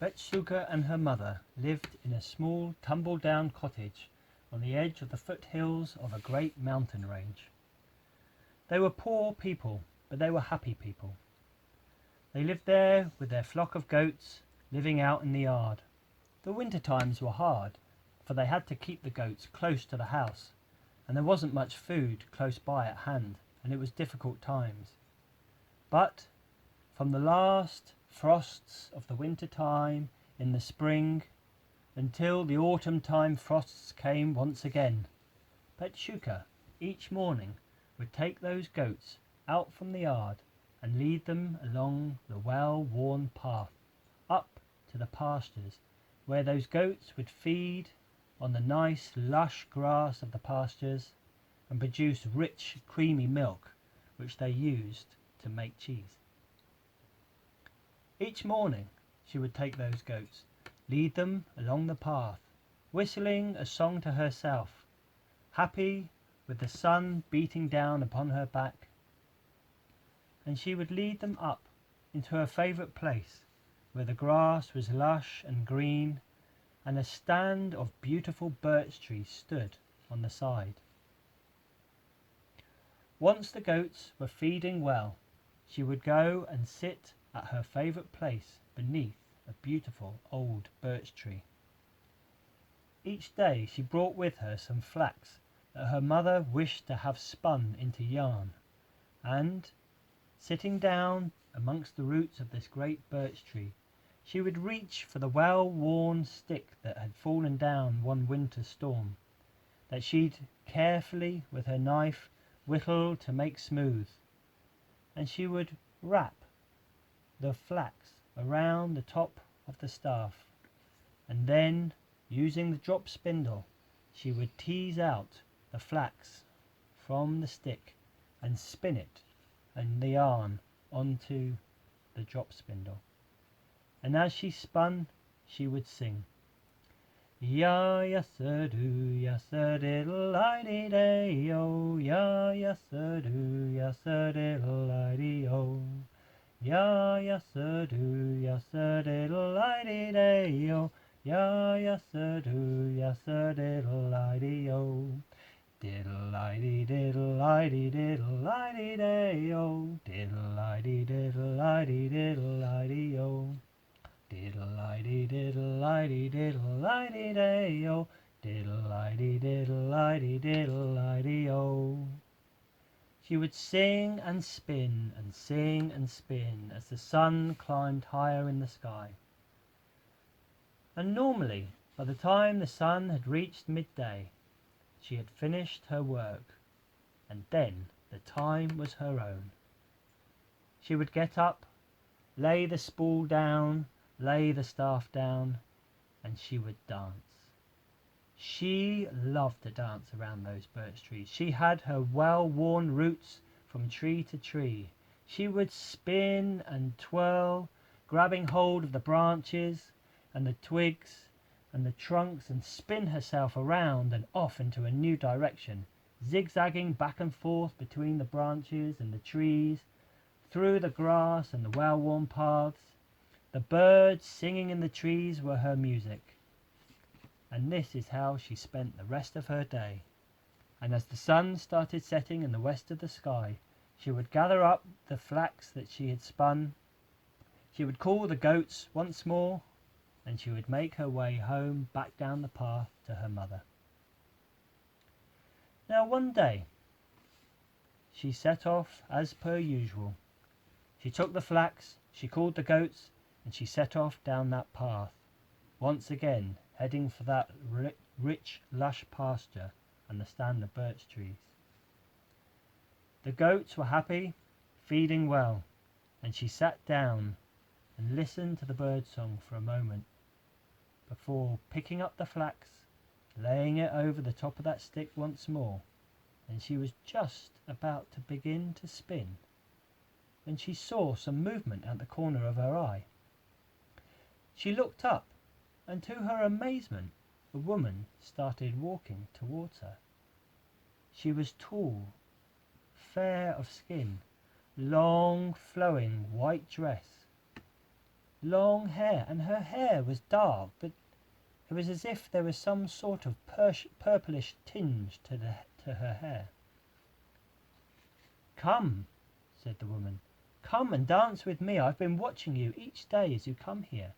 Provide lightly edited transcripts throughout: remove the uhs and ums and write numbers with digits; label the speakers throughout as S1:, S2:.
S1: Bethuska and her mother lived in a small tumble-down cottage on the edge of the foothills of a great mountain range. They were poor people, but they were happy people. They lived there with their flock of goats, living out in the yard. The winter times were hard, for they had to keep the goats close to the house, and there wasn't much food close by at hand, and it was difficult times. But from the last frosts of the winter time in the spring until the autumn time frosts came once again, Bethuska each morning would take those goats out from the yard and lead them along the well-worn path up to the pastures, where those goats would feed on the nice lush grass of the pastures and produce rich creamy milk, which they used to make cheese. Each morning she would take those goats, lead them along the path, whistling a song to herself, happy with the sun beating down upon her back, and she would lead them up into her favourite place, where the grass was lush and green, and a stand of beautiful birch trees stood on the side. Once the goats were feeding well, she would go and sit at her favourite place beneath a beautiful old birch tree. Each day she brought with her some flax that her mother wished to have spun into yarn, and, sitting down amongst the roots of this great birch tree, she would reach for the well-worn stick that had fallen down one winter storm, that she'd carefully with her knife whittle to make smooth, and she would wrap the flax around the top of the staff, and then, using the drop spindle, she would tease out the flax from the stick and spin it and the yarn onto the drop spindle. And as she spun, she would sing, "Ya yasser-do, yasser-diddle-i-dee-day-o, ya yasser-do, yasser-diddle-i-dee-o, ya yasser-do, yasser-diddle-i-dee-day-o, ya yasser-do, yasser-diddle-i-dee-o, diddle-i-dee-diddle-i-dee-diddle-i-dee-day-o, diddle-i-dee-diddle-i-dee-diddle-i-dee-o, diddle-i-dee-diddle-i-dee-diddle-i-dee-day-o, diddle-i-dee-diddle-i-dee-diddle-i-dee-o." She would sing and spin and sing and spin as the sun climbed higher in the sky. And normally, by the time the sun had reached midday, she had finished her work, and then the time was her own. She would get up, lay the spool down, lay the staff down, and she would dance. She loved to dance around those birch trees. She had her well-worn roots from tree to tree. She would spin and twirl, grabbing hold of the branches and the twigs and the trunks, and spin herself around and off into a new direction, zigzagging back and forth between the branches and the trees, through the grass and the well-worn paths. The birds singing in the trees were her music. And this is how she spent the rest of her day. And as the sun started setting in the west of the sky, she would gather up the flax that she had spun, she would call the goats once more, and she would make her way home back down the path to her mother. Now one day she set off as per usual. She took the flax, she called the goats, and she set off down that path, once again heading for that rich, lush pasture and the stand of birch trees. The goats were happy, feeding well, and she sat down and listened to the birdsong for a moment before picking up the flax, laying it over the top of that stick once more, and she was just about to begin to spin when she saw some movement at the corner of her eye. She looked up, and to her amazement, a woman started walking towards her. She was tall, fair of skin, long flowing white dress, long hair, and her hair was dark, but it was as if there was some sort of purplish tinge to her hair. "Come," said the woman. "Come and dance with me. I've been watching you each day as you come here.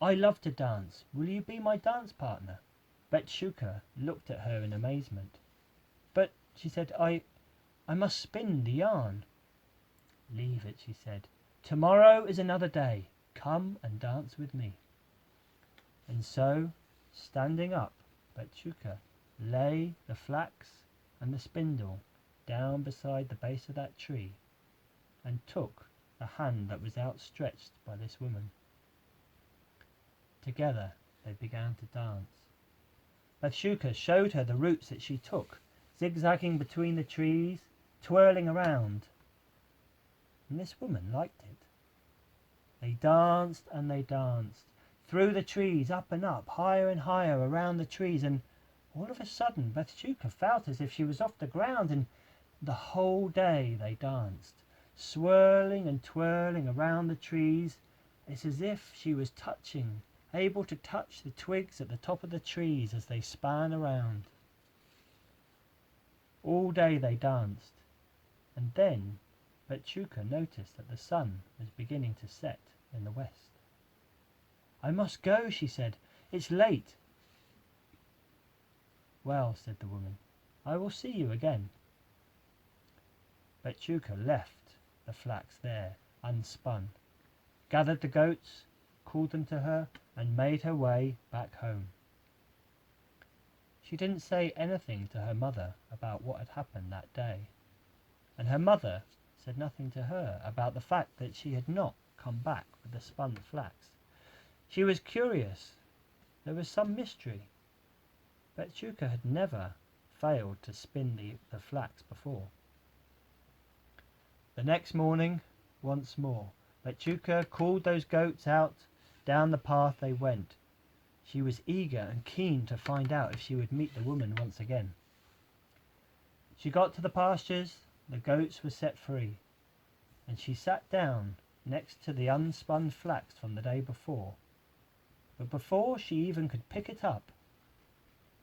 S1: I love to dance. Will you be my dance partner?" Bethuska looked at her in amazement. "But," she said, I must spin the yarn." "Leave it," she said. "Tomorrow is another day. Come and dance with me." And so, standing up, Bethuska lay the flax and the spindle down beside the base of that tree, and took the hand that was outstretched by this woman. Together they began to dance. Bethuska showed her the routes that she took, zigzagging between the trees, twirling around, and this woman liked it. They danced and they danced, through the trees, up and up, higher and higher around the trees, and all of a sudden Bethuska felt as if she was off the ground, and the whole day they danced, swirling and twirling around the trees. It's as if she was able to touch the twigs at the top of the trees as they span around. All day they danced, and then Bethuska noticed that the sun was beginning to set in the west. "I must go," she said. "It's late." "Well," said the woman, "I will see you again." Bethuska left the flax there unspun, gathered the goats, called them to her, and made her way back home. She didn't say anything to her mother about what had happened that day, and her mother said nothing to her about the fact that she had not come back with the spun flax. She was curious. There was some mystery. Bethuska had never failed to spin the flax before. The next morning, once more, Bethuska called those goats out. Down the path they went. She was eager and keen to find out if she would meet the woman once again. She got to the pastures, the goats were set free, and she sat down next to the unspun flax from the day before. But before she even could pick it up,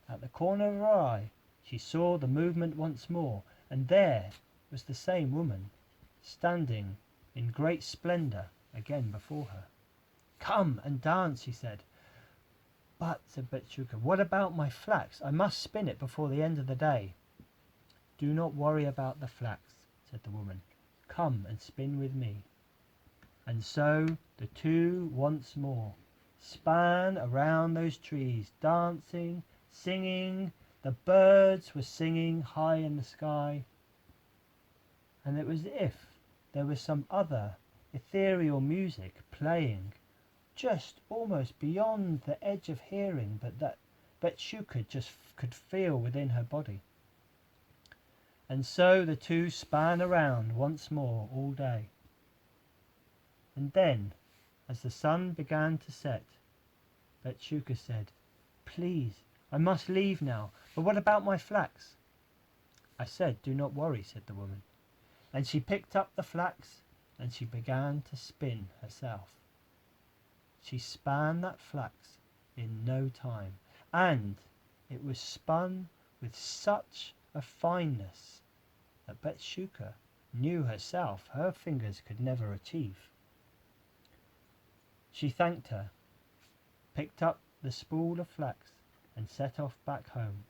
S1: at the corner of her eye, she saw the movement once more, and there was the same woman, standing in great splendor again before her. "Come and dance," she said. "But," said Bethuska, "what about my flax? I must spin it before the end of the day." "Do not worry about the flax," said the woman. "Come and spin with me." And so the two once more span around those trees, dancing, singing. The birds were singing high in the sky, and it was as if there was some other ethereal music playing just almost beyond the edge of hearing, but that Bethuska just could feel within her body. And so the two span around once more all day. And then, as the sun began to set, Bethuska said, "Please, I must leave now, but what about my flax?" "I said, do not worry," said the woman. And she picked up the flax, and she began to spin herself. She span that flax in no time, and it was spun with such a fineness that Bethuska knew herself her fingers could never achieve. She thanked her, picked up the spool of flax, and set off back home.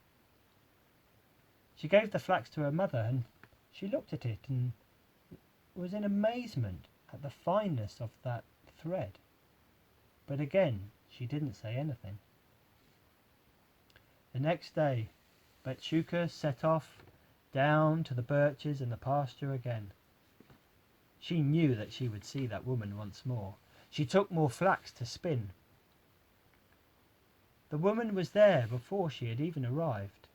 S1: She gave the flax to her mother, and she looked at it and was in amazement at the fineness of that thread. But again she didn't say anything. The next day Bethuska set off down to the birches in the pasture again. She knew that she would see that woman once more. She took more flax to spin. The woman was there before she had even arrived,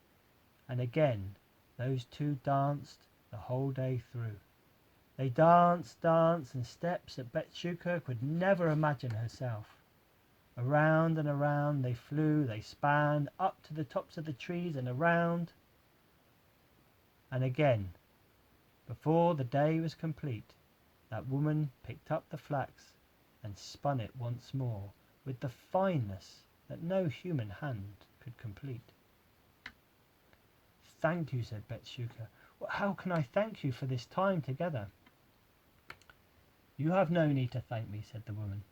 S1: and again those two danced the whole day through. They danced in steps that Bethuska could never imagine herself. Around and around they flew, they span up to the tops of the trees and around. And again, before the day was complete, that woman picked up the flax and spun it once more with the fineness that no human hand could complete. "Thank you," said Bethuska. "How can I thank you for this time together?" "You have no need to thank me," said the woman.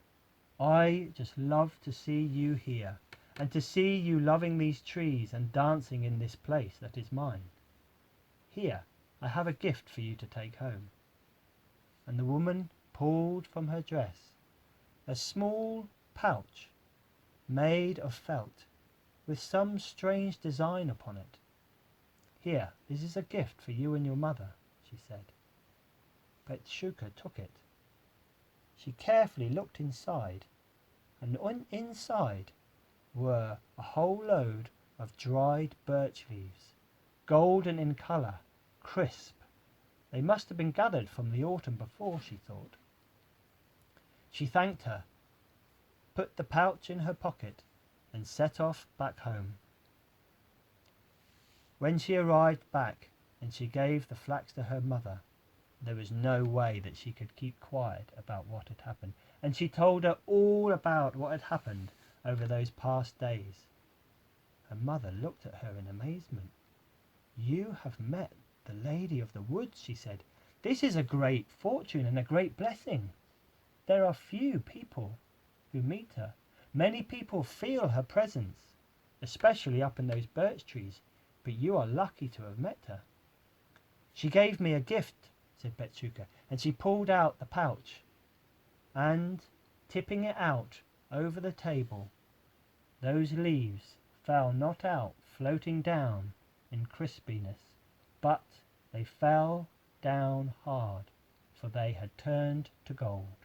S1: "I just love to see you here, and to see you loving these trees and dancing in this place that is mine. Here, I have a gift for you to take home." And the woman pulled from her dress a small pouch made of felt, with some strange design upon it. "Here, this is a gift for you and your mother," she said. Bethuska took it. She carefully looked inside, and inside were a whole load of dried birch leaves, golden in colour, crisp. They must have been gathered from the autumn before, she thought. She thanked her, put the pouch in her pocket, and set off back home. When she arrived back and she gave the flax to her mother, there was no way that she could keep quiet about what had happened, and she told her all about what had happened over those past days. Her mother looked at her in amazement. "You have met the Lady of the Woods," she said. "This is a great fortune and a great blessing. There are few people who meet her. Many people feel her presence, especially up in those birch trees, but you are lucky to have met her." "She gave me a gift," said Bethuska, and she pulled out the pouch, and, tipping it out over the table, those leaves fell not out floating down in crispiness, but they fell down hard, for they had turned to gold.